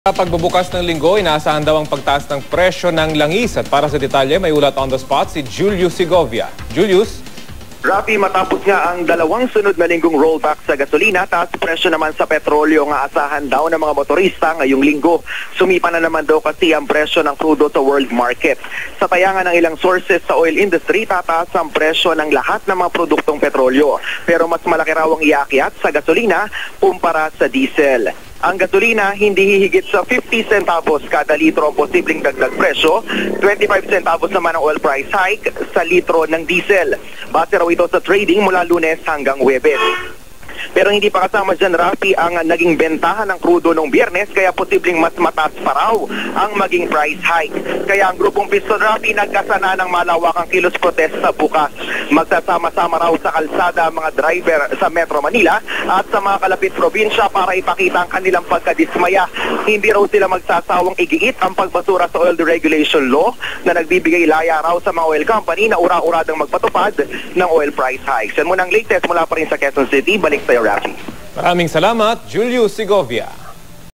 Sa pagbubukas ng linggo, inaasahan daw ang pagtaas ng presyo ng langis. At para sa detalye, may ulat on the spot si Julius Segovia. Julius? Rafi, matapos nga ang dalawang sunod na linggong rollback sa gasolina, taas presyo naman sa petrolyo nga asahan daw ng mga motorista ngayong linggo. Sumipa na naman daw kasi ang presyo ng crudo sa world market. Sa tayangan ng ilang sources sa oil industry, tataas ang presyo ng lahat ng mga produktong petrolyo. Pero mas malaki raw ang iakyat sa gasolina kumpara sa diesel. Ang gasolina hindi hihigit sa 50 centavos kada litro ang posibleng dagdag presyo, 25 centavos naman ang oil price hike sa litro ng diesel. Base raw ito sa trading mula Lunes hanggang Huwebes. Pero hindi pa kasama dyan, Rafi, ang naging bentahan ng crudo noong Biyernes, kaya posibleng mas mataas pa raw ang maging price hike. Kaya ang grupong Piston, Rafi, nagkasana ng malawakang kilos protesta bukas. Magsasama-sama raw sa kalsada ang mga driver sa Metro Manila at sa mga kalapit probinsya para ipakita ang kanilang pagkadismaya. Hindi raw sila magsasawang igiit ang pagbasura sa oil deregulation law na nagbibigay laya raw sa mga oil company na ura-uradang magpatupad ng oil price hikes. Yan muna ang latest mula pa rin sa Quezon City. Balik sa'yo, Rafi. Maraming salamat, Julius Segovia.